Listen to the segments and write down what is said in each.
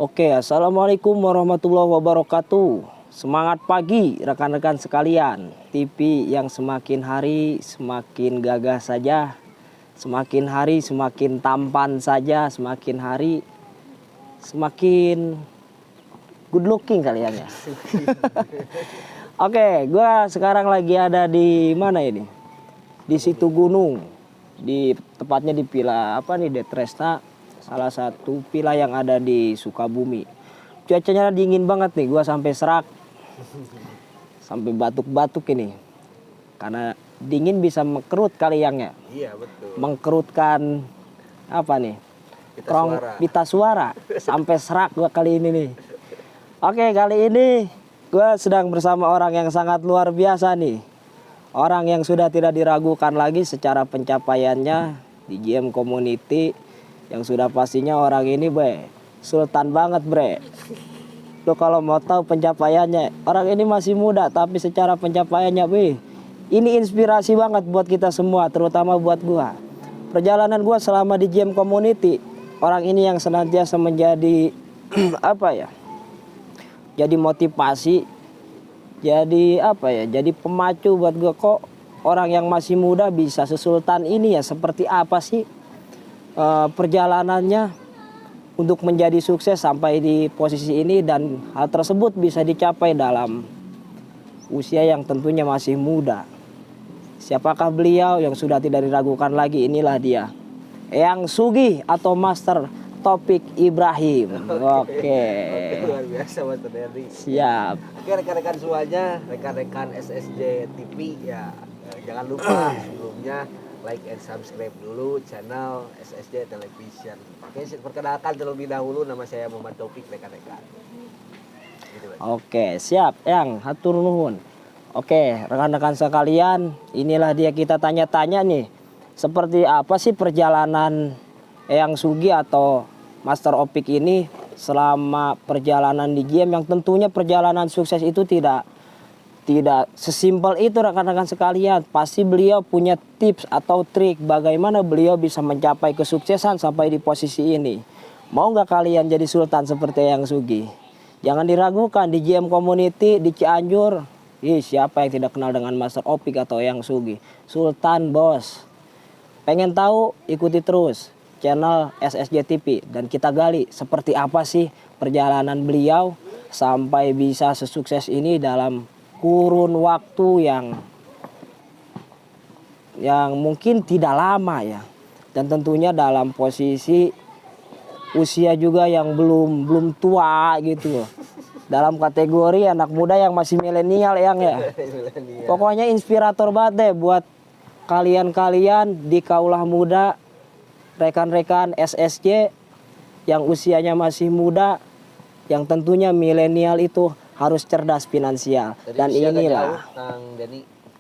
Oke, assalamualaikum warahmatullahi wabarakatuh. Semangat pagi rekan-rekan sekalian. TV yang semakin hari semakin gagah saja, semakin hari semakin tampan saja, semakin hari semakin good looking kalian ya. Oke, gua sekarang lagi ada di mana ini? Di Situ Gunung, tepatnya di Villa Detresta, salah satu villa yang ada di Sukabumi. Cuacanya dingin banget nih, gua sampai serak, sampai batuk-batuk ini, karena dingin bisa mengkerut kali yang ya. Iya betul. Mengkerutkan apa nih? Pita suara sampai serak gua kali ini nih. Oke, kali ini gua sedang bersama orang yang sangat luar biasa nih. Orang yang sudah tidak diragukan lagi secara pencapaiannya di GM Community, yang sudah pastinya orang ini sultan banget bre. Lo kalau mau tahu pencapaiannya, orang ini masih muda tapi secara pencapaiannya ini inspirasi banget buat kita semua, terutama buat gua. Perjalanan gua selama di GM Community, orang ini yang senantiasa menjadi jadi motivasi, jadi pemacu buat gue. Kok orang yang masih muda bisa sesultan ini ya, seperti apa sih perjalanannya untuk menjadi sukses sampai di posisi ini, dan hal tersebut bisa dicapai dalam usia yang tentunya masih muda. Siapakah beliau yang sudah tidak diragukan lagi? Inilah dia, Eyang Sugih atau Master Taufik Ibrahim. Oke. Luar biasa Mas Derdi. Siap. Oke rekan-rekan semuanya, rekan-rekan SSJ TV ya, jangan lupa sebelumnya like and subscribe dulu channel SSJ Television. Oke, perkenalkan terlebih dahulu, nama saya Muhammad Taufik rekan-rekan. Gitu, Oke, siap Yang, hatur nuhun. Oke, rekan-rekan sekalian, inilah dia, kita tanya-tanya nih, seperti apa sih perjalanan Eyang Sugih atau Master Opik ini selama perjalanan di game, yang tentunya perjalanan sukses itu tidak sesimpel itu rekan-rekan sekalian. Pasti beliau punya tips atau trik bagaimana beliau bisa mencapai kesuksesan sampai di posisi ini. Mau nggak kalian jadi sultan seperti Eyang Sugih? Jangan diragukan, di GM Community di Cianjur, siapa yang tidak kenal dengan Master Opik atau Eyang Sugih? Sultan bos. Pengen tahu? Ikuti terus channel SSJ TV dan kita gali seperti apa sih perjalanan beliau sampai bisa sesukses ini dalam kurun waktu yang mungkin tidak lama ya, dan tentunya dalam posisi usia juga yang belum tua gitu loh. Dalam kategori anak muda yang masih milenial ya. Pokoknya inspirator banget deh buat kalian-kalian di kaulah muda, rekan-rekan SSJ yang usianya masih muda, yang tentunya milenial itu harus cerdas finansial. Dan inilah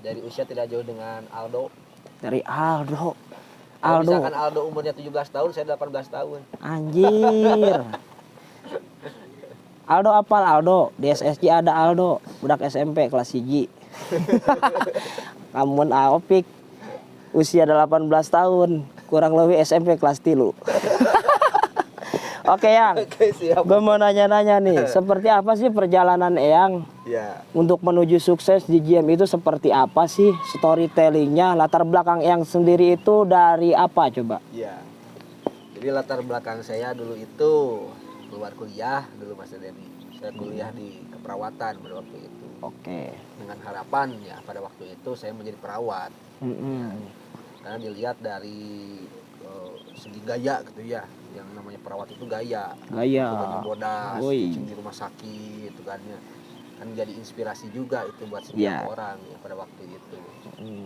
dari usia tidak jauh dengan Aldo. Dari Aldo. Misalkan Aldo umurnya 17 tahun, saya 18 tahun. Anjir. Aldo apal Aldo, di SSJ ada Aldo, budak SMP kelas 1. Namun Opik usia 18 tahun, kurang lebih SMP kelas 3. Oke Yang, gue mau nanya-nanya nih, seperti apa sih perjalanan Eyang untuk menuju sukses di GM itu, seperti apa sih storytellingnya, latar belakang Eyang sendiri itu dari apa coba? Ya, jadi latar belakang saya dulu itu keluar kuliah dulu Mas Denny. Saya kuliah di keperawatan pada waktu itu. Oke. Dengan harapan ya pada waktu itu saya menjadi perawat. Karena dilihat dari segi gaya gitu ya, yang namanya perawat itu gaya baju bodas, di rumah sakit itu kan jadi inspirasi juga itu buat setiap orang ya pada waktu itu.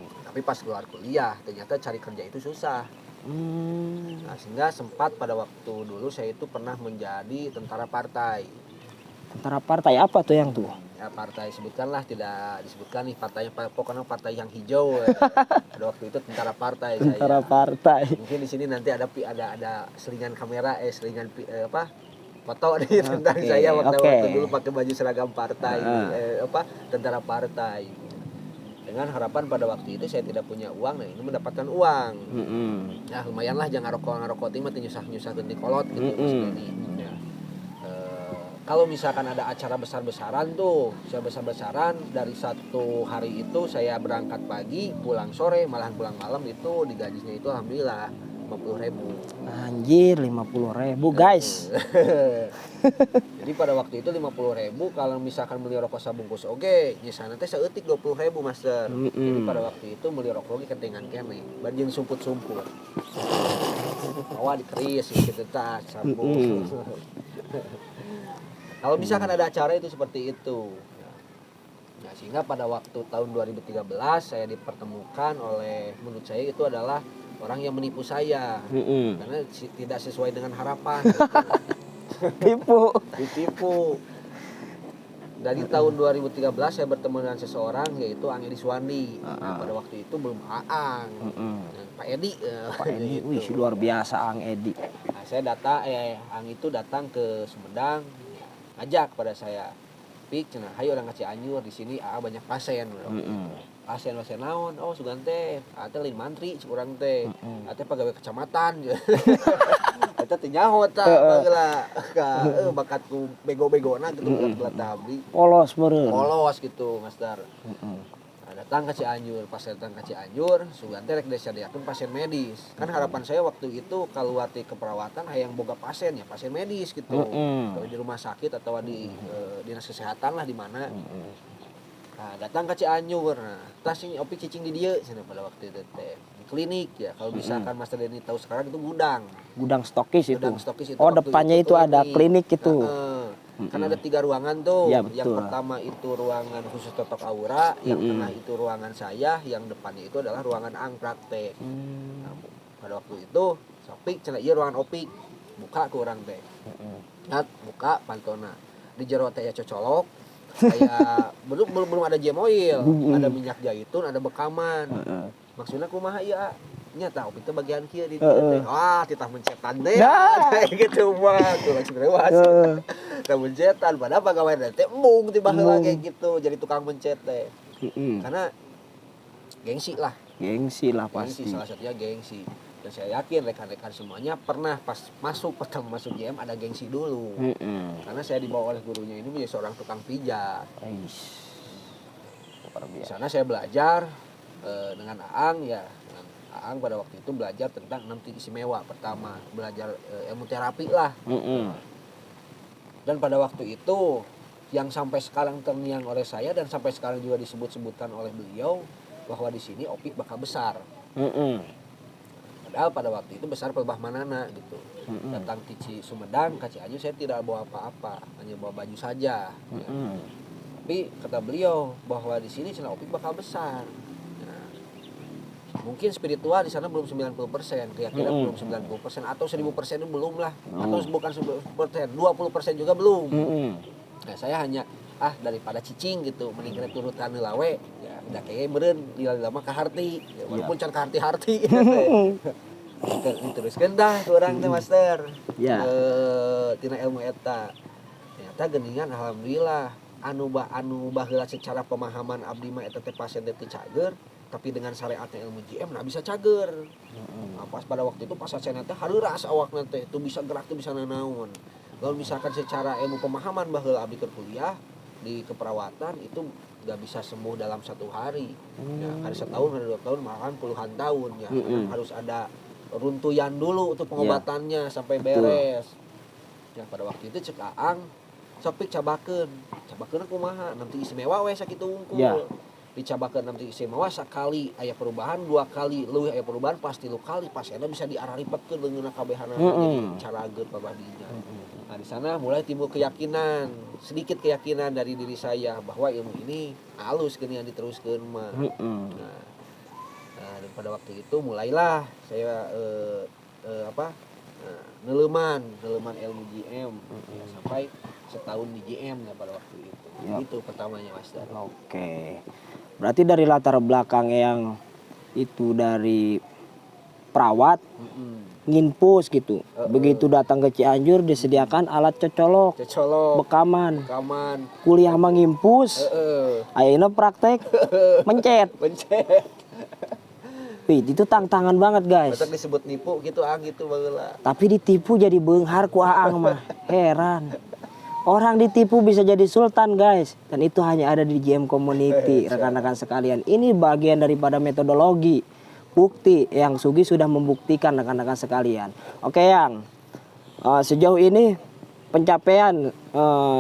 Tapi pas keluar kuliah ternyata cari kerja itu susah. Nah, sehingga sempat pada waktu dulu saya itu pernah menjadi tentara partai. Tentara partai apa tuh yang tuh? Ya partai sebutkanlah, tidak disebutkan nih partainya, pokoknya partai yang hijau. Pada waktu itu tentara partai. Tentara partai. Mungkin di sini nanti ada selingan kamera, selingan foto nih tentang saya waktu dulu pakai baju seragam partai, tentara partai. Dengan harapan pada waktu itu saya tidak punya uang, nah ini mendapatkan uang. Ya lumayan lah, jangan ngerokok timah, nyusah di kolot gitu. kalau misalkan ada acara besar-besaran tuh, acara besar-besaran dari satu hari itu saya berangkat pagi, pulang sore, malahan pulang malam, itu digajinya itu alhamdulillah 50.000. Anjir, 50.000 guys. Jadi pada waktu itu 50.000, kalau misalkan beli rokok sabungkus oke, nyesana teh saeutik 20.000 master. Jadi pada waktu itu beli rokok oge ketengan kene, bajing sumput-sumput. Awal dikeris gitu tas sambung. Kalau misalkan ada acara itu seperti itu. Nah, sehingga pada waktu tahun 2013 saya dipertemukan oleh, menurut saya itu adalah orang yang menipu saya. Karena tidak sesuai dengan harapan. Ditipu. Dari tahun 2013 saya bertemu dengan seseorang yaitu Ang Edi Suwandi. Nah, pada waktu itu belum Aang. Pak Edi. Pak Edi, wih luar biasa Ang Edi. Nah, saya Ang itu datang ke Sumedang, ngajak pada saya, Pik, cenah, hayu orang Cianjur, di sini banyak pasien. Pasien naon? Oh, sugan teh, teh lain mantri urang teh. Teh pegawai kecamatan. Eta teh nyaho tah bageula ka bakatku bego-begona gitu buat abdi. Polos meureun. Polos gitu, Master. Datang ke Cianjur, pas datang ke Cianjur, sugan teh rek disadiakeun pasien medis. Kan harapan saya waktu itu keluar ti keperawatan hayang boga pasien ya, pasien medis gitu. Kalau di rumah sakit atau di dinas kesehatan lah di mana. Nah, datang ke Cianjur. Nah, tas ini opi cicing di dieu cenah pada waktu itu teh. Klinik ya, kalau misalkan Master Denny tahu sekarang itu gudang. Gudang stokis itu. Gudang stokis itu. Oh, depannya itu ada klinik itu. Kan ada 3 ruangan tuh. Ya, yang pertama itu ruangan khusus totok aura, yang tengah itu ruangan saya, yang depannya itu adalah ruangan Ang praktek. Nah, pada waktu itu Sopik cenah ieu ruangan opik. Buka ke urang teh. Ngat buka pantona. Di jero teh ya cocolok. Kayak belum ada jam oil, ada minyak zaitun, ada bekaman. Maksudnya kumaha ieu? Nyata opik teh bagian kieu di teh. Wah, titah mencetan teh. Kayak gitu mah, tuh langsung rewas. Tah mencetan padahal pegawai teh embung ti baheula kayak gitu, jadi tukang mencet teh. Karena gengsi lah pasti. Salah satunya gengsi. Dan saya yakin rekan-rekan semuanya pernah pertama masuk JM ada gengsi dulu. Karena saya dibawa oleh gurunya ini menjadi seorang tukang pijat. Di sana saya belajar dengan Aang ya. Dengan Aang pada waktu itu belajar tentang 6 titik istimewa. Pertama belajar ilmu terapi lah. Dan pada waktu itu yang sampai sekarang terngiang oleh saya dan sampai sekarang juga disebut-sebutkan oleh beliau bahwa di sini opik bakal besar. Padahal pada waktu itu besar pelbah manana gitu. Datang ke Sumedang, ke Cianjur saya tidak bawa apa-apa, hanya bawa baju saja. Ya. Tapi kata beliau bahwa di sini cenah opik bakal besar. Nah, mungkin spiritual di sana belum 90%, keyakinan belum 90% atau 1000% itu belum lah. Atau bukan 10%, 20% juga belum. Nah, saya hanya daripada cicing gitu, mending turutan lawe ya udah kayak meureun lama ka harti ya, walaupun can ka harti diteruskeun dah ke urang teh Master. Tina ilmu eta ternyata geuningan alhamdulillah anu baheula secara pemahaman abdi mah eta teh pasien teh cager, tapi dengan syariatnya ilmu JM nah bisa cager. Nah, pas pada waktu itu pas pasien teh hareuras awakna teh tuh bisa gerak tuh bisa nanaon. Kalau misalkan secara ilmu pemahaman baheula abdi keur kuliah di keperawatan itu nggak bisa sembuh dalam 1 hari. Ya, kan setahun ada 2 tahun malahan puluhan tahun ya. Harus ada runtuyan dulu untuk pengobatannya sampai beres. Ya pada waktu itu cek Aang Sopik cabakeun kumaha nanti istimewa we sakitu unggul. Dicabakeun nanti istimewa sakali aya perubahan 2 kali leuwih aya perubahan pas 3 kali pasienna bisa diararipetkeun leungeunna kabehana jadi carageut babadinya. Nah, di sana mulai timbul sedikit keyakinan dari diri saya bahwa ilmu ini halus geuningan diteruskeun mah. Nah, dan pada waktu itu mulailah saya neleuman ilmu JM sampai setahun di JM ya pada waktu itu. Itu pertamanya Mas Dan. Oke. Berarti dari latar belakang yang itu dari perawat nginpus gitu. Begitu datang ke Cianjur disediakan alat cocolok, bekaman. Kuliah mah ngimpus. Ayeuna praktek mencet. Wih, itu tantangan banget guys. Betul disebut nipu gitu gitu baheula. Tapi ditipu jadi beunghar ku Aang mah. Heran. Orang ditipu bisa jadi sultan guys. Dan itu hanya ada di GM Community. Rekan-rekan sekalian, ini bagian daripada metodologi. Bukti yang Sugi sudah membuktikan rekan-rekan sekalian. Oke Yang, sejauh ini pencapaian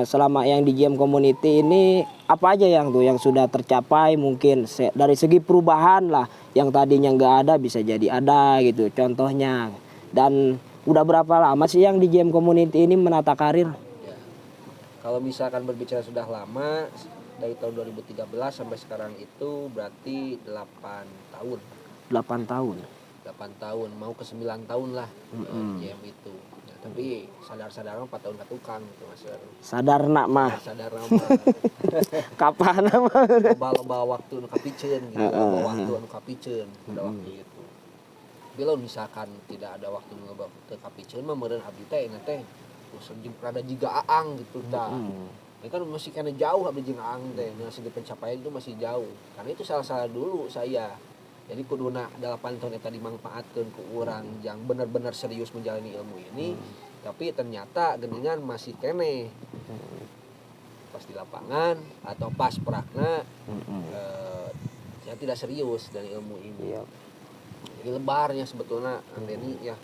selama yang di GM Community ini apa aja yang tuh yang sudah tercapai, mungkin dari segi perubahan lah, yang tadinya nggak ada bisa jadi ada gitu contohnya. Dan udah berapa lama sih yang di GM Community ini menata karir? Ya. Kalau misalkan berbicara sudah lama, dari tahun 2013 sampai sekarang itu berarti 8 tahun. 8 tahun. 8 tahun, mau ke 9 tahun lah GM itu. Ya, tapi sadar-sadar 4 tahun ketukang gitu Mas. Sadar nak mah. Sadar nama. Kapan mah? Loba waktu nu kapikeun gitu. Loba waktu anu kapikeun pada waktu itu. Bila misalkan tidak ada waktu nu loba teu kapikeun mah meureun abdi teh nya teh jeung rada jiga aang gitu tah. Ini kan masih kena jauh abdi jeung aang teh. Nah, segi pencapaian itu masih jauh. Karena itu salah dulu saya. Jadi kuduna 8 tahun eta dimanfaatkeun ku urang yang benar-benar serius menjalani ilmu ini. Tapi ternyata geuningan masih kene. Pas di lapangan atau pas prakna saya tidak serius dari ilmu ini. Jadi lebarnya sebetulnya Andeni ya.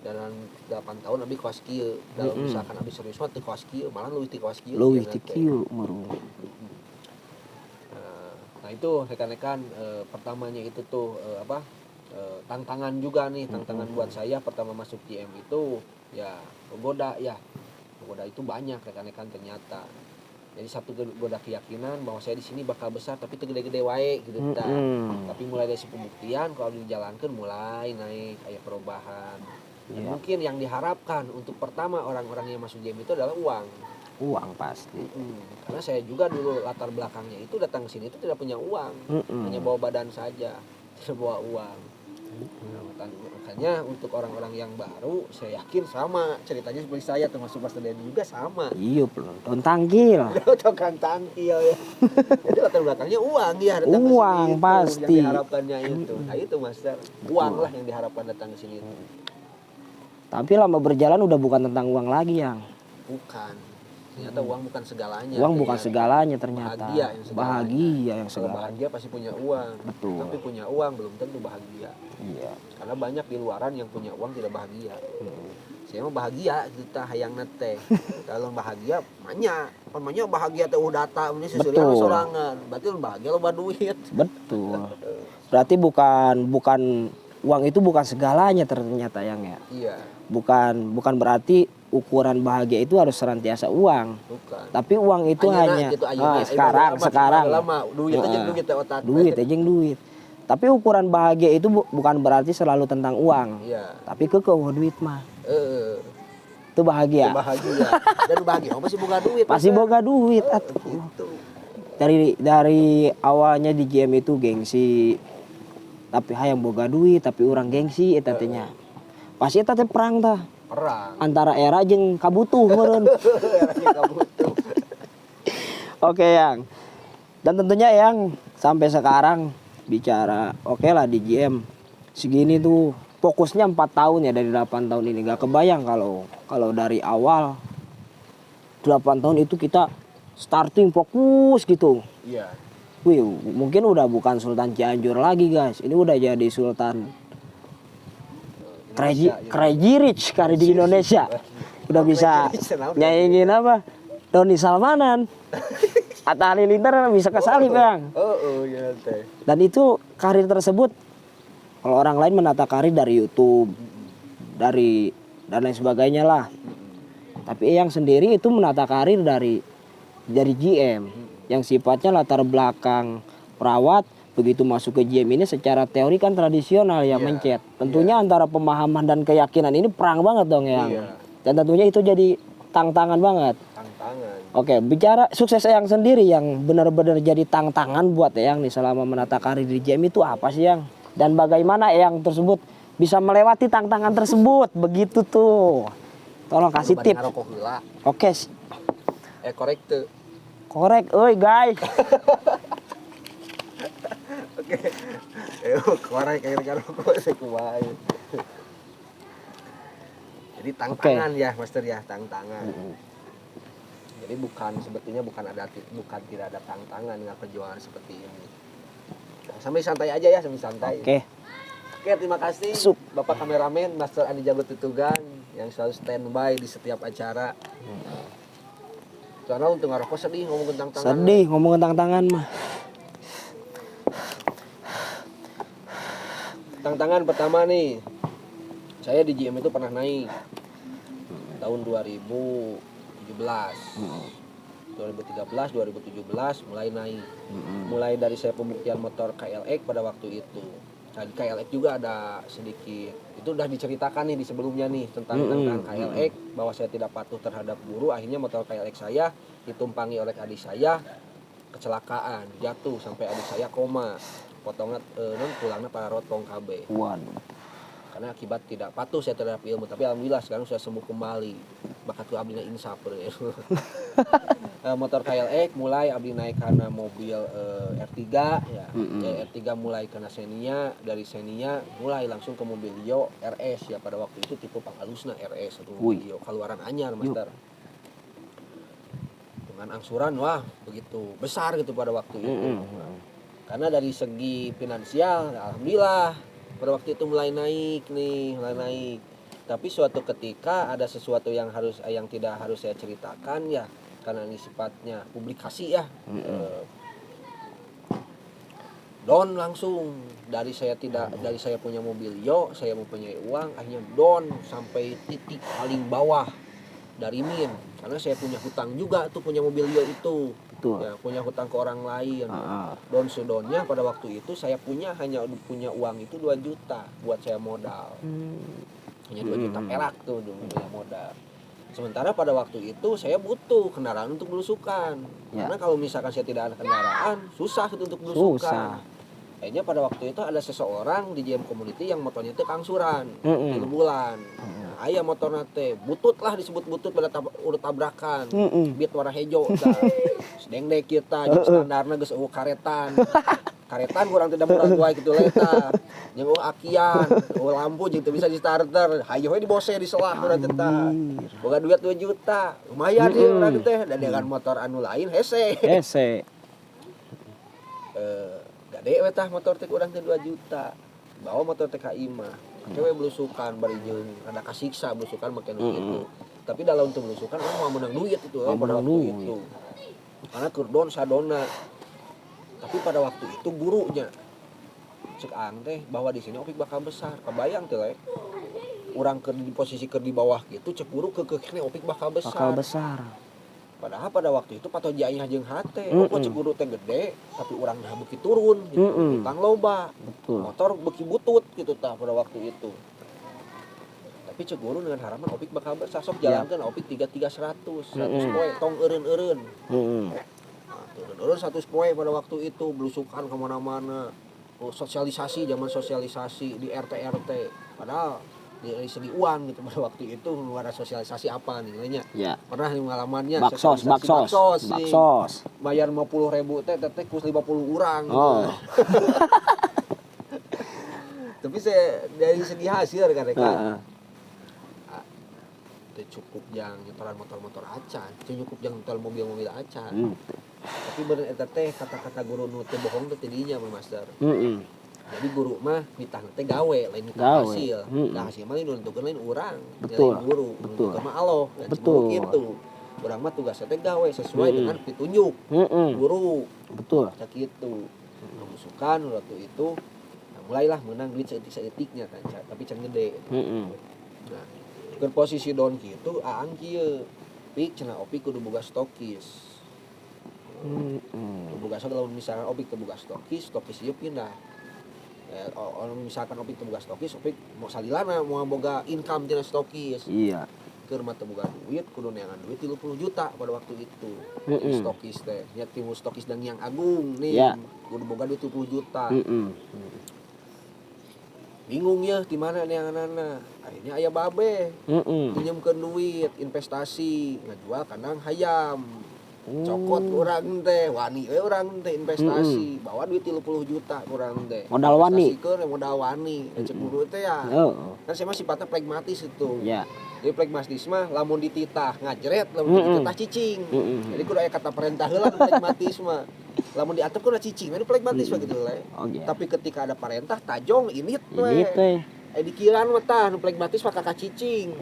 Dalam 8 tahun abdi kawas kieu. Dalam misalkan abdi serius mah teu kawas kieu, malah leuwih teu kawas kieu. Leuwih teu kieu meurung. Nah itu rekan-rekan pertamanya itu tuh tantangan juga nih, tantangan buat saya pertama masuk GM itu ya menggoda itu banyak rekan-rekan ternyata. Jadi satu goda keyakinan bahwa saya di sini bakal besar tapi itu gede-gede wae gitu tapi mulai dari pembuktian kalau dijalankan mulai naik kayak perubahan. Dan mungkin yang diharapkan untuk pertama orang-orang yang masuk GM itu adalah uang pasti. Karena saya juga dulu latar belakangnya itu datang ke sini itu tidak punya uang, hanya bawa badan saja, tidak bawa uang. Makanya untuk orang-orang yang baru saya yakin sama ceritanya seperti saya, termasuk Pastor Dedi juga sama. Iya, penonton tangkil. Tukang tangkil ya. Jadi latar belakangnya uang ya, datang uang ke sini pasti. Yang diharapkannya itu. Nah itu Master, uang lah yang diharapkan datang ke sini itu. Tapi lama berjalan udah bukan tentang uang lagi Yang. Bukan. Ternyata uang bukan segalanya. Uang bukan segalanya ternyata. Bahagia yang segalanya. Bahagia pasti punya uang. Betul. Tapi punya uang belum tentu bahagia. Iya. Karena banyak di luaran yang punya uang tidak bahagia. Saya mah bahagia kita hayang teh. Kalau bahagia banyak bahagia teh data ini sesuatu sorangan. Berarti bahagia lo duit. Betul. Berarti bukan uang itu bukan segalanya ternyata Yang ya. Iya. Bukan berarti ukuran bahagia itu harus senantiasa uang. Bukan. Tapi uang itu hanya gitu, sekarang. Duit aja duit. Tapi ukuran bahagia itu bukan berarti selalu tentang uang. Iya. Tapi duit mah. Itu bahagia. Dan bahagia pasti boga duit. Pasti boga duit atuh. Gitu. Dari awalnya di GM itu gengsi. Tapi hayang boga duit tapi orang gengsi eta teh nya. Pasti eta teh perang tah. Antara era jeung kabutuh meureun. Oke Yang. Dan tentunya Yang sampai sekarang bicara oke lah di GM segini tuh fokusnya 4 tahun ya dari 8 tahun ini. Gak kebayang kalau dari awal 8 tahun itu kita starting fokus gitu. Iya. Wih, mungkin udah bukan Sultan Cianjur lagi guys. Ini udah jadi Sultan Crazy Rich kali di Indonesia. Udah bisa nyanyiin apa? Doni Salmanan. Atta Halilintar bisa kesalip Bang. Iya teh. Dan itu karir tersebut kalau orang lain menata karir dari YouTube, dari dan lain sebagainya lah. Tapi yang sendiri itu menata karir dari GM yang sifatnya latar belakang perawat. Begitu masuk ke GM ini secara teori kan tradisional ya mencet. Tentunya antara pemahaman dan keyakinan ini perang banget dong Yang. Dan tentunya itu jadi tantangan banget. Oke, bicara sukses Yang sendiri yang benar-benar jadi tantangan buat Yang nih selama menata karir di GM itu apa sih Yang? Dan bagaimana Yang tersebut bisa melewati tantangan tersebut? Begitu tuh. Tolong kasih tips. Oke. Korek, oi guys. Korek rokok sekuai. Jadi tantangan ya Master ya, tantangan. Jadi Jadi sebetulnya bukan tidak ada tantangan dengan perjuangan seperti ini. Nah, sambil santai aja ya, sambil santai. Oke. Oke, terima kasih Bapak kameramen Master Andi Jago Tutugan yang selalu standby di setiap acara. Soalnya untuk ngerokok sedih ngomong tentang tangan. Sedih ngomong tentang tangan mah. Tantangan pertama nih, saya di GM itu pernah naik tahun 2017, 2013, 2017 mulai naik. Mulai dari saya pembuktian motor KLX pada waktu itu. Nah, di KLX juga ada sedikit, itu udah diceritakan nih di sebelumnya nih tentang KLX, bahwa saya tidak patuh terhadap guru. Akhirnya motor KLX saya ditumpangi oleh adik saya, kecelakaan, jatuh sampai adik saya koma, potongan pulangnya para rotong KB. Karena akibat tidak patuh saya terhadap ilmu, tapi alhamdulillah sekarang sudah sembuh kembali. Bakat tuh abdi insaf ya. Motor KLX mulai abdi naik karena mobil R3 ya. R3 mulai karena Xenia, dari Xenia mulai langsung ke mobil Rio RS ya, pada waktu itu tipe Pangalusna RS atau mobil Rio keluaran anyar master. Dengan angsuran wah begitu besar gitu pada waktu itu. Karena dari segi finansial alhamdulillah pada waktu itu mulai naik. Tapi suatu ketika ada sesuatu yang tidak harus saya ceritakan ya, karena ini sifatnya publikasi ya. Down langsung dari saya punya mobil saya mempunyai uang, akhirnya down sampai titik paling bawah dari min, karena saya punya hutang juga tuh punya mobil itu. Ya, punya hutang ke orang lain. Don sedonnya pada waktu itu saya hanya punya uang itu 2 juta buat saya modal. Hanya 2 juta perak tuh punya modal. Sementara pada waktu itu saya butuh kendaraan untuk belusukan. Karena kalau misalkan saya tidak ada kendaraan, susah gitu untuk belusukan. Akhirnya pada waktu itu ada seseorang di JM Community yang motornya itu angsuran 3 bulan. Ayah motor nate butut lah, disebut butut pada urut tabrakan. Beat warna hijau sedengdek kita jeung standarna geus karetan kurang tidak murah tua gitu leta jeung akian lampu jeung teu bisa di starter hayu we dibose di selah urang teh boga duit 2 juta lumayan ieu urang teh dan dengan motor anu lain hese gade we tah motor teh urang teh 2 juta bawa motor teh ka imah cewek belusukan bari jeung ada kasiksa belusukan make itu. Tapi dalam untuk belusukan orang mau menang duit itu pada waktu itu. Karena kurdon sadona. Tapi pada waktu itu gurunya cek teh bahwa di sini opik bakal besar. Kebayang teh le. Urang di posisi di bawah gitu cek guru kene opik bakal besar. Padahal pada waktu itu patojaihnya jeung hate, cek guru teh gede, tapi urang dah beuki turun gitu. Utang loba. Motor beuki butut gitu tah pada waktu itu. Tapi cek guru dengan harapan opik bakal besar, sok jalankeun opik 100 poe tong eureun-eureun. Turun 100 poe pada waktu itu belusukan kemana-mana. Sosialisasi, zaman sosialisasi di RT. Padahal dari segi uang gitu pada waktu itu lu ada sosialisasi apa nih nilainya? Ya. Pernah pengalamannya baksos. Bayar 50.000 teh kus 50 orang. Tapi saya dari segi hasil rekan-rekan itu cukup yang nyetelan motor-motor acan, itu cukup yang nyetel mobil-mobil acan. Tapi bener eta teh kata-kata guru nu teu bohong teh tidinya Master. Jadi guru mah mitah teh gawe lain mitah hasil. Nah hasil mah nentukeun lain urang, lain guru. Nentukeun mah Allah. Betul gitu. Urang mah tugasna teh gawe sesuai dengan petunjuk guru. Betul. Sakitu. Belusukan waktu itu nah, mulailah menang duit saeutik-saeutiknya kan, tapi can gede. Nah, ke posisi down kitu aang kieu. Pik cenah opik kudu boga stokis. Boga kalau misalkan opik teu boga stokis ieu pindah. Misalkan opik teu boga stokis, opik mau salilana mau boga income tina stokis. Iya. Keur mah teu boga duit, kudu neangan duit 30 juta pada waktu itu. Stokis teh, nya timu stokis dan yang agung nih. Kudu boga duit 30 juta. Bingung ya di mana neanganana. Akhirnya aya babe. Pinjemkeun duit, investasi, ngajual kandang hayam. Cokot urang teh, wani we urang teh investasi, bawa duit 30 juta urang teh. Modal wani. Investasi modal wani, cek guru teh ya. Kan saya mah sifatnya pragmatis itu. Iya. Jadi pragmatis mah lamun dititah ngajret, lamun dititah cicing. Jadi kudu aya kata perintah heula pragmatis mah. Lamun diatep kudu cicing, itu pragmatis mah gitu lah. Tapi ketika ada perintah tajong init we. Dikiran mah tah nu pragmatis mah kakak cicing.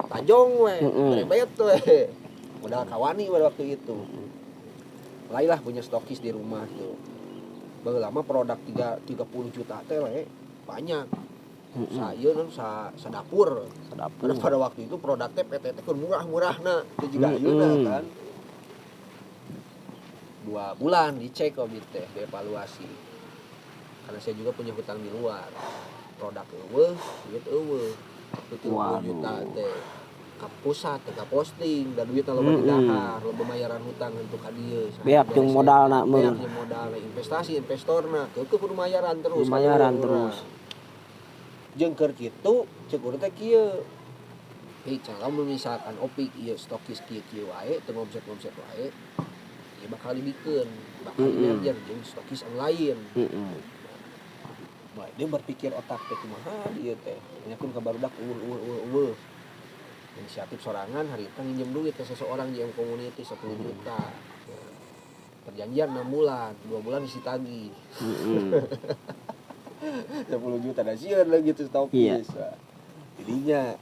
Tajong we, berebet we. Modal kawani pada waktu itu. Mulailah punya stokis di rumah tuh. Baru lama produk 30 juta teh we, banyak. Sadapur. Karena pada waktu itu produk teh PT teh murah-murahna, itu juga ayeuna kan. 2 bulan dicek obi teh, dievaluasi. Karena saya juga punya hutang di luar. Produk eueuh, duit eueuh. 70 juta teh. Ka pusat teh ka posting, da duitna loba di dahar, loba bayaran hutang untuk ka dieu. Beak jeung modalna meuh. Beak jeung modalna, investasi investorna, keukeuh kudu bayaran terus. Jeung keur kitu ceuk urang teh kieu. Lamun misalkan opik ieu stokis kieu wae, teu ngomset wae, ieu bakal dibikeun, bakal merger jeung stokis yang lain. Bae dia berpikir otak teh kumaha dieu teh. Nyakeun ka barudak eueuh. Inisiatif sorangan harita nginjem duit ke seseorang di community 10 juta. Perjanjian 6 bulan, 2 bulan isi tagih. 10 juta dah sieun lagi tuh stokis. Jadinya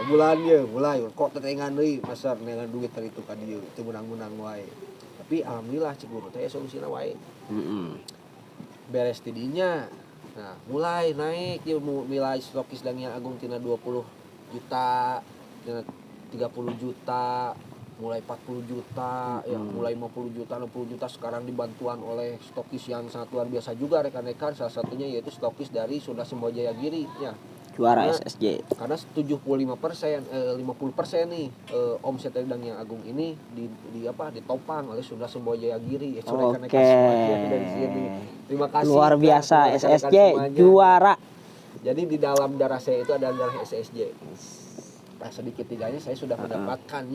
2 bulan ya mulai kok tetengan deui pasar nengan duit tadi itu ka dieu teu menang-menang wae. Tapi alhamdulillah cik guru teh solusina wae. Beres tidinya. Nah, mulai naik ieu nilai stokis Dang Yang Agung tina 20 juta, tina 30 juta, mulai 40 juta, ya mulai 50 juta, 60 juta sekarang dibantuan oleh stokis yang sangat luar biasa juga rekan-rekan, salah satunya yaitu stokis dari Sunda Sembojaya Giri ya. Juara SSJ. Karena 75%, 50% nih omset dari Dang Yang Agung ini ditopang oleh Sunda Sembojaya Giri. Rekan-rekan semuanya dari sini. Terima kasih. Luar biasa SSJ juara. Jadi di dalam darah saya itu ada darah SSJ. Nah, sedikit tidaknya saya sudah mendapatkan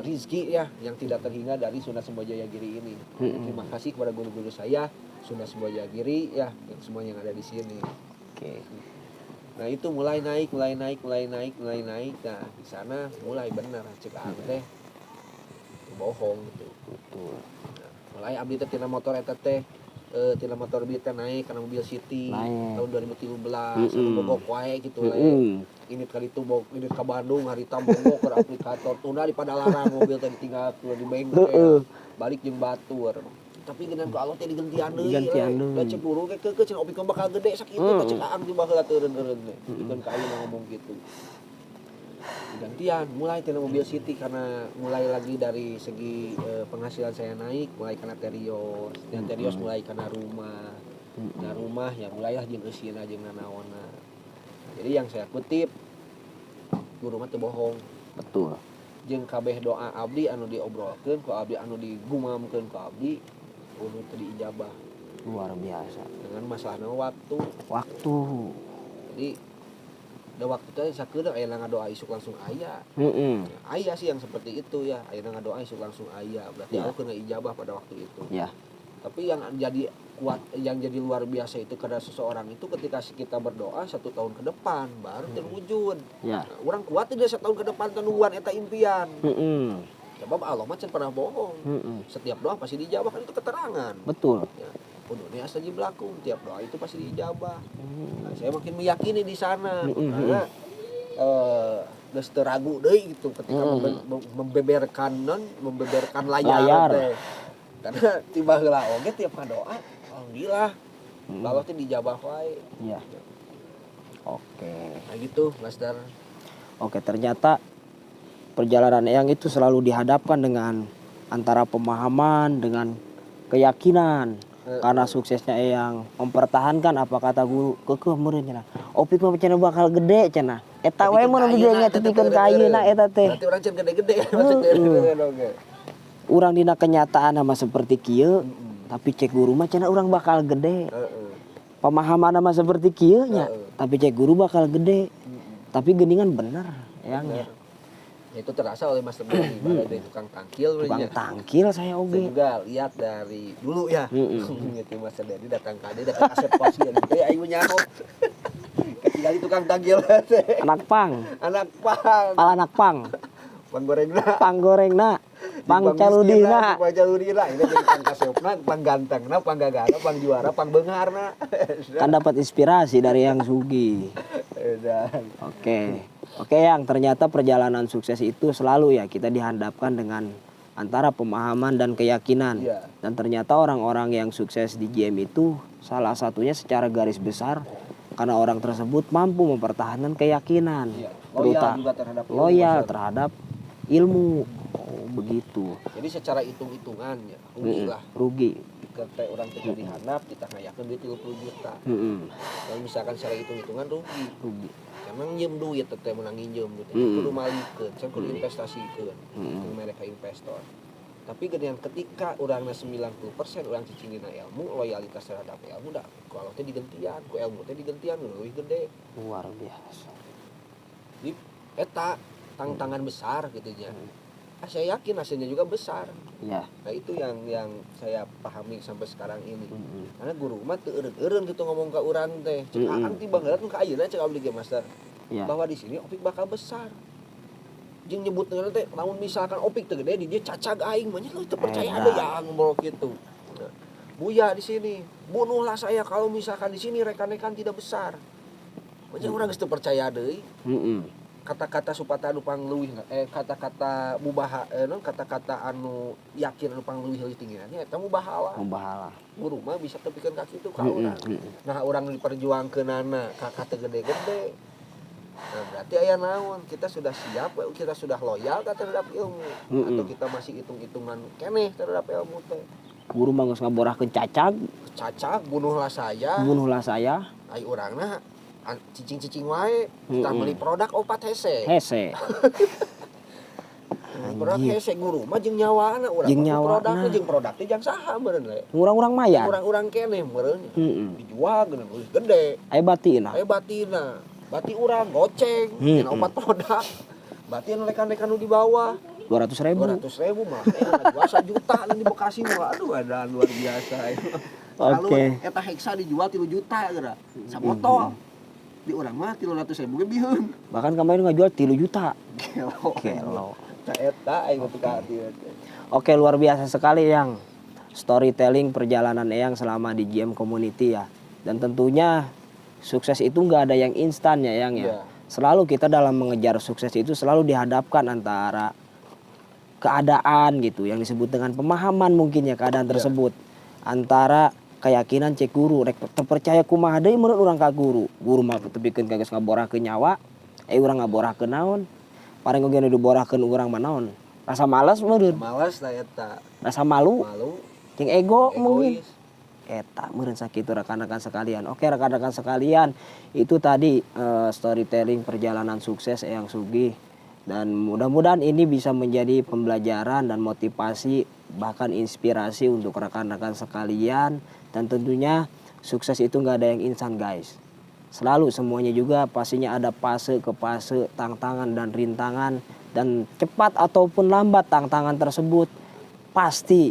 rizki ya yang tidak terhingga dari Sunda Sembojaya Giri ini. Terima kasih kepada guru-guru saya Sunda Sembojaya Giri ya yang semuanya yang ada di sini. Nah itu mulai naik. Nah di sana mulai benar cek teh bohong gitu. Nah, mulai abdi teh tina motor eta teh tina motor abdi teh naik karena mobil City tahun 2013 anu bogok wae gitu ini kali itu ini ke Bandung harita bogok ke aplikator tunda di Padalarang mobil teh ditinggal di bengkel balik jeung batur. Tapi genan ku Allah teh digantian deui. Da cek guru ge keukeuh cenah opik bakal gede sakitu da cek aang di baheula teureun-teureun teh. Dikeun ka ayeuna ngomong kitu. Gantian mulai tina mobil City karena mulai lagi dari segi penghasilan saya naik, mulai karena terios, dan terios mulai karena rumah. Nah rumah ya mulailah jeung eusina jeung nanaonna. Jadi yang saya kutip guru mah teu bohong. Betul. Jeung kabeh doa abdi anu diobrolkeun ku abdi anu digumamkeun ku abdi kudu teu diijabah. Luar biasa. Dengan masalahna waktu. Jadi da waktu teh sakedeung aya ngadoa isuk langsung aya. Aya sih yang seperti itu ya, aya ngadoa isuk langsung aya. Berarti Allah kena ijabah pada waktu itu. Ya. Tapi yang jadi kuat, yang jadi luar biasa itu kepada seseorang itu ketika kita berdoa 1 tahun ke depan baru terwujud. Ya. Nah, orang kuat tidak 1 tahun ke depan tenuan eta impian. Sebab Allah mah can pernah bohong. Setiap doa pasti dijawab kan itu keterangan. Betul. Ya. Kudunya astajib lakum, tiap doa itu pasti diijabah. Nah, saya makin meyakini di sana karena geus teu ragu deui gitu ketika membeberkan layar teh. Karena tiba heula oge tiap ngadoa alhamdulillah Allah teh dijabah wae. Iya. Oke. Nah gitu, Mas Dar. Oke, ternyata perjalanan Eyang itu selalu dihadapkan dengan antara pemahaman dengan keyakinan. Karena suksesnya Eyang mempertahankan apa kata guru keukeuh meureun cenah. Opik mah cenah bakal gede cenah. Eta wae mun gedenya tetikeun ka ayeuna eta teh. Berarti urang can gede-gede maksudnya oge. Urang dina kenyataan mah seperti kieu, tapi cek guru mah cenah urang bakal gede. Pemahaman mah seperti kieu nya, tapi cek guru bakal gede. Tapi geuningan bener Eyang ya. Itu terasa oleh Mas Teguh dari tukang tangkil. Tukang tangkil saya oge. Saya juga lihat dari dulu ya. Gitu Mas Dedi datang ke Ade, datang asep pos gitu. Ayo nyaho. Tinggal tukang tagil teh. Anak pang, Anak pang. pala anak pang, Pang gorengna. pang caludina. Pang caludina. Ini jadi pang kasopna, pang gantengna, pang gagana, pang juara, pang beungarna. Kan dapat inspirasi dari yang Sugi. Edan. Oke. Oke yang ternyata perjalanan sukses itu selalu ya kita dihadapkan dengan antara pemahaman dan keyakinan. Iya. Dan ternyata orang-orang yang sukses di GM itu salah satunya secara garis besar karena orang tersebut mampu mempertahankan keyakinan. Iya. Loyal juga terhadap ilmu, loyal Mas. terhadap ilmu. Oh, begitu. Jadi secara hitung-hitungan ya, rugi lah. Rugi. Ketika orang teh dihandap kita ngayakeun duit 30 juta. Kalau misalkan secara hitung-hitungan rugi. Rugi. Emang nyeum duit teh menang nginjem gitu. Kudu malikeun, can kudu investasiikeun. Mereka investor. Tapi gedean ketika urangna 90% urang cicing dina ilmu, loyalitas terhadap ilmu da kalau teh digentian, ku ilmu teh digentian leuwih gede. Luar biasa. Di eta tantangan besar gitu nya. Saya yakin hasilnya juga besar. Ya. Nah itu yang saya pahami sampai sekarang ini. Karena guru mah teu eureun-eureun gitu ngomong ka urang teh. Cek aang ti bangeut ka ayeuna cek abdi Game Master. Ya. Bahwa di sini opik bakal besar. Jeung nyebutna teh lamun misalkan opik teu gede di dia cacag aing mah nya teu percaya ada ya ngomong gitu. Nah, Buya di sini, bunuhlah saya kalau misalkan di sini rekan-rekan tidak besar. Macam urang geus teu percaya deui. Kata-kata supata anu pangleuwih kata-kata mubaha kata-kata anu yakin anu pangleuwih leuwih tingginya eta mubahala. Mubahala. Guru mah bisa tepikeun ka kitu ka urang. Nah, urang diperjuangkeunana ka teu gede-gede. Nah, berarti aya naon? Kita sudah siap, kita sudah loyal terhadap ilmu atau kita masih hitung-hitungan keneh terhadap ilmu teh. Guru mah geus ngaborahkeun cacag, Cacak bunuhlah saya. bunuhlah saya. Ai urangna cicing-cicing wae, kita beli produk opat hese. Hese. Produk hese guru mah jeung nyawana urang. Jeung nyawana. Produk teh jang saha meureun we. Urang-urang mayar. Urang-urang keneh meureun. Dijual geuna gede. Aya batina. Aya batina. Bati urang goceng dina opat produk. Bati anu rekan-rekan nu di bawah 200.000. 200.000 mah. Jual 1 juta di Bekasi mah. Aduh ada luar biasa. Lalu eta heksa dijual 3 juta geura. Sabotol. Di urang mah 300.000 ge biheun. Bahkan kemarin ngajual 3 juta. Kelo. Nah eta aing teu ka hati. Oke, luar biasa sekali yang storytelling perjalanan Eyang selama di GM Community ya. Dan tentunya sukses itu nggak ada yang instan ya Eyang ya. Selalu kita dalam mengejar sukses itu selalu dihadapkan antara keadaan gitu yang disebut dengan pemahaman mungkin ya keadaan tersebut. Antara keyakinan cek guru rek terpercaya kumaha deui menurut urang ka guru. Guru mah tepikeun geus ngaborahkeun nyawa, urang ngaborahkeun naon? Paring oge nu diborahkeun urang mah naon? Rasa malas meureun. Malas lah eta. Rasa malu. Jeung ego mungkin. Egois. Eta meureun sakitu rekan-rekan sekalian. Oke rekan-rekan sekalian, itu tadi storytelling perjalanan sukses Eyang Sugih. Dan mudah-mudahan ini bisa menjadi pembelajaran dan motivasi bahkan inspirasi untuk rekan-rekan sekalian. Dan tentunya sukses itu nggak ada yang instan guys. Selalu semuanya juga pastinya ada fase ke fase, tantangan dan rintangan. Dan cepat ataupun lambat tantangan tersebut pasti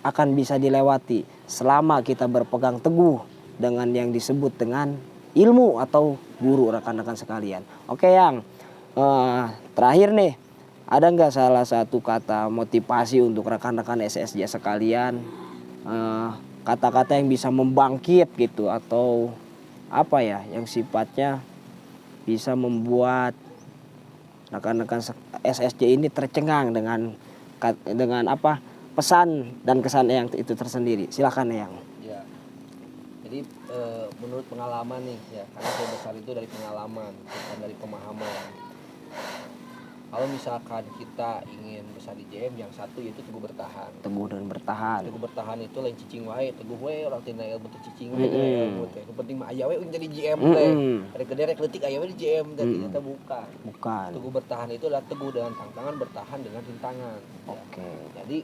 akan bisa dilewati selama kita berpegang teguh dengan yang disebut dengan ilmu atau guru rekan-rekan sekalian. Oke Yang, terakhir nih, ada nggak salah satu kata motivasi untuk rekan-rekan SSJ sekalian? Kata-kata yang bisa membangkit gitu atau apa ya yang sifatnya bisa membuat rekan-rekan SSJ ini tercengang dengan apa pesan dan kesan yang itu tersendiri. Silakan Yang. Ya. Jadi menurut pengalaman nih ya, karena saya besar itu dari pengalaman bukan dari pemahaman. Kalau misalkan kita ingin besar di GM, yang satu yaitu teguh bertahan. Teguh dan bertahan. Teguh bertahan itu lain cicing wae, teguh wae orang tina ilmu teh cicing wae ilmu teh. Yang penting mah aya we jadi GM teh. Rek gede rek leutik aya we di GM teh, ternyata bukan. Bukan. Teguh bertahan itu adalah teguh dengan tantangan, bertahan dengan rintangan. Oke. Ya. Jadi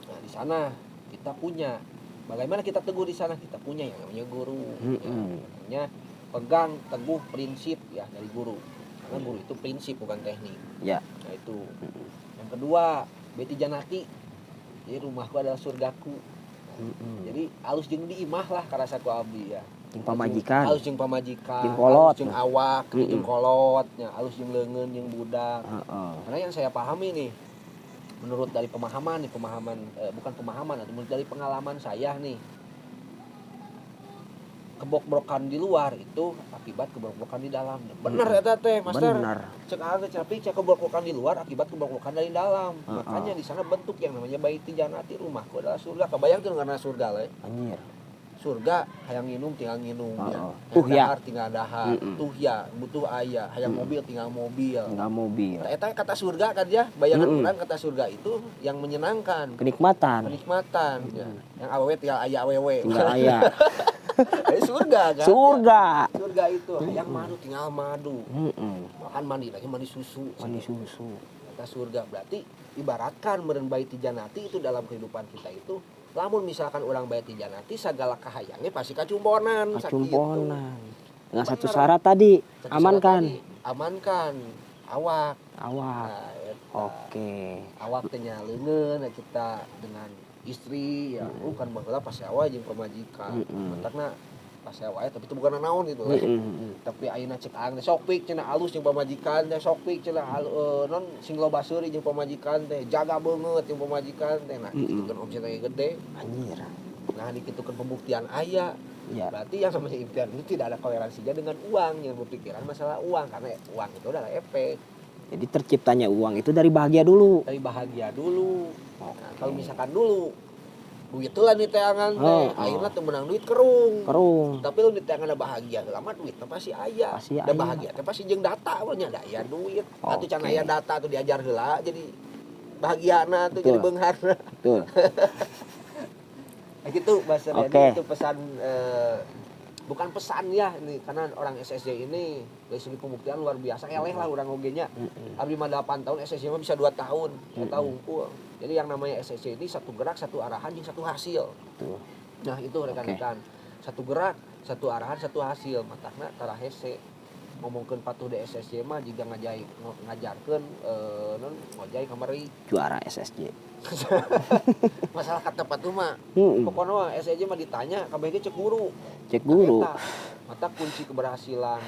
nah di sana kita punya bagaimana kita teguh di sana, kita punya yang namanya guru. Ya, namanya pegang teguh prinsip ya dari guru. Karena guru itu prinsip bukan teknik. Ya. Nah itu. Yang kedua, Beti Janati. Jadi rumahku adalah surgaku. Jadi alus jeung diimah lah karasa ku abdi ya. Jeung pamajikan. Alus jeung pamajikan, Jeung kolot. alus jeung awak, jeung kolot, nya alus jeung leungeun jeung budak. Karena yang saya pahami nih, menurut dari pemahaman nih, bukan pemahaman, menurut dari pengalaman saya nih, kebrok-brokan di luar itu akibat kebrok-brokan di dalam. Bener eta teh, Master. Bener. Cek ada tapi cek kebrok-brokan di luar akibat kebrok-brokan dari dalam. Makanya di sana bentuk yang namanya Baiti Janati, rumahku adalah surga. Kebayang tuh karena surga le. Anjir. Surga hayang nginum tinggal nginum ya. Tuh ya. Dahar tinggal dahar. Tuh ya butuh aya, hayang mobil tinggal mobil. Tinggal mobil. Eta kata surga kan ya, bayangan orang kata surga itu yang menyenangkan. Kenikmatan. Ya. Yang awewe tinggal aya awewe. Tinggal aya. Surga kan. Surga itu hayang madu tinggal madu. Makan mandi lagi mandi susu. Kata surga berarti ibaratkan meureun Baiti Janati itu dalam kehidupan kita itu, lamun misalkan orang Baiti Janati segala kahayangnya pasti kacumponan. Dengan satu syarat tadi, amankan awak. Nah, Oke. awak teh nya leungeun kita dengan istri ya, bukan baheula pas sewa jeung pamajikan. Matakna pas sewa tapi itu bukan naon gitu. Tapi ayeuna cek aing teh sok pik cenah alus jeung pamajikan teh, sok pik cenah non singlo baseuri jeung pamajikan teh, jaga beungeut jeung pamajikan teh. Nah, itu kan omsetnya gede. Anjir. Nah, dikitukeun pembuktian aya. Ya. Berarti yang namanya impian itu tidak ada toleransinya dengan uang, yang berpikiran masalah uang, karena uang itu adalah efek. Jadi terciptanya uang itu dari bahagia dulu. Dari bahagia dulu. Nah, kalau misalkan dulu duit lah nih teangan teh, akhirnya tuh menang duit kerung. Tapi lu di teangan ada bahagia, lama duit pasti aya. Dan bahagia teh pasti jeung data we nya da aya duit. Atuh can aya data tuh diajar heula jadi bahagiana tuh jadi beungharna. Betul. Gitu bahasa itu pesan bukan pesan ya ini, karena orang SSJ ini dari segi pembuktian luar biasa, eleh lah orang ogenya. Abdi mah 8 tahun, SSJ mah bisa 2 tahun, 2 tahun unggul. Jadi yang namanya SSJ ini satu gerak, satu arahan, jeung satu hasil. Nah itu rekan-rekan, satu gerak, satu arahan, satu hasil. Matakna tara hese ngomongkeun patuh di SSJ mah jika ngajarkeun non ngojay kamari Juara SSJ. Masalah kata patuh mah pokoknya SSJ mah ditanya kabeh cek guru. Mata kunci keberhasilan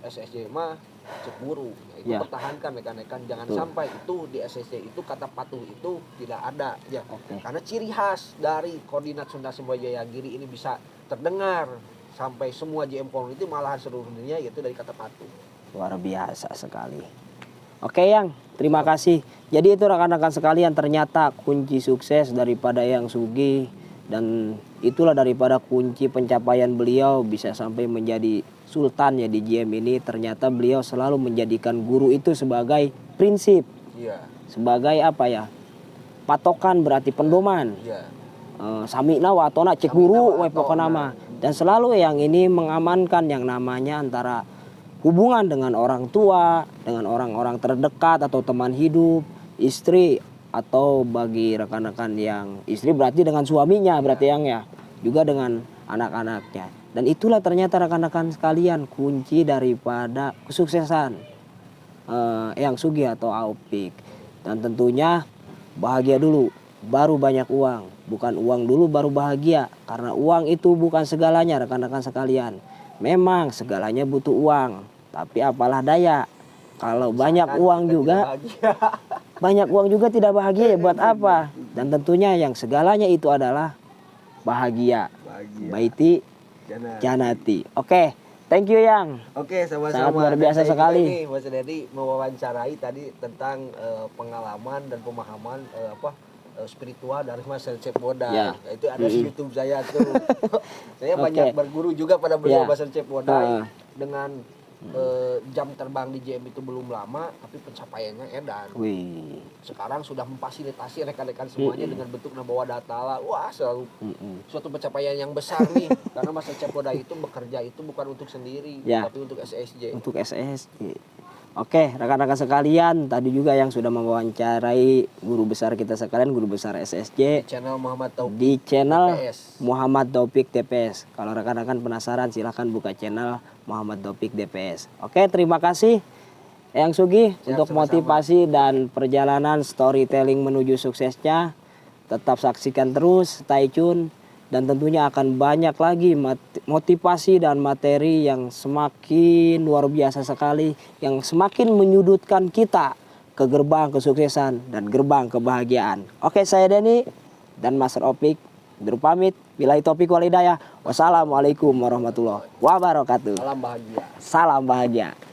SSJ mah cek guru. Itu pertahankan rekan-rekan, jangan sampai itu di SSJ itu kata patuh itu tidak ada ya. Karena ciri khas dari koordinat Sunda Semboja Jayagiri ini bisa terdengar sampai semua JM Community, malahan seluruh dunia, yaitu dari kata patuh. Luar biasa sekali. Oke Yang, terima kasih. Jadi itu rekan-rekan sekalian, ternyata kunci sukses daripada Yang Sugih, dan itulah daripada kunci pencapaian beliau bisa sampai menjadi sultan ya di JM ini. Ternyata beliau selalu menjadikan guru itu sebagai prinsip, sebagai apa ya, patokan, berarti pendoman. Samina watona cek guru we pokona mah. Dan selalu Yang ini mengamankan yang namanya antara hubungan dengan orang tua, dengan orang-orang terdekat atau teman hidup, istri, atau bagi rekan-rekan yang istri berarti dengan suaminya, berarti Yang ya, juga dengan anak-anaknya. Dan itulah ternyata rekan-rekan sekalian kunci daripada kesuksesan Yang Sugih atau Aupik. Dan tentunya bahagia dulu baru banyak uang. Bukan uang dulu baru bahagia, karena uang itu bukan segalanya rekan-rekan sekalian. Memang segalanya butuh uang, tapi apalah daya kalau banyak uang juga tidak bahagia ya buat apa. Dan tentunya yang segalanya itu adalah bahagia. Baiti Janati. Oke, thank you Yang. Oke, sama-sama. Sangat luar biasa sekali. Mas Dedi mewawancarai tadi tentang pengalaman dan pemahaman spiritual dari Mas Cep Boda. Nah, itu ada di YouTube saya tuh. Saya banyak berguru juga pada beliau Mas Cep Boda dengan jam terbang di JM itu belum lama, tapi pencapaiannya edan. Sekarang sudah memfasilitasi rekan-rekan semuanya dengan bentuk bawa data lah. Wah, selalu suatu pencapaian yang besar nih. Karena Mas Cep Boda itu bekerja itu bukan untuk sendiri, tapi untuk SSJ. Untuk SSJ. Oke, rekan-rekan sekalian, tadi juga Yang sudah mewawancarai guru besar kita sekalian, guru besar SSJ di channel Muhammad Taufik, di channel TPS. Muhammad Taufik TPS. Kalau rekan-rekan penasaran silahkan buka channel Muhammad Taufik TPS. Oke, terima kasih Yang Sugih untuk motivasi dan perjalanan storytelling menuju suksesnya. Tetap saksikan terus, stay tune dan tentunya akan banyak lagi motivasi dan materi yang semakin luar biasa sekali, yang semakin menyudutkan kita ke gerbang kesuksesan dan gerbang kebahagiaan. Oke, saya Denny dan Master Opik berpamit. Billahi taufiq wal hidayah. Wassalamualaikum warahmatullahi wabarakatuh. Salam bahagia. Salam bahagia.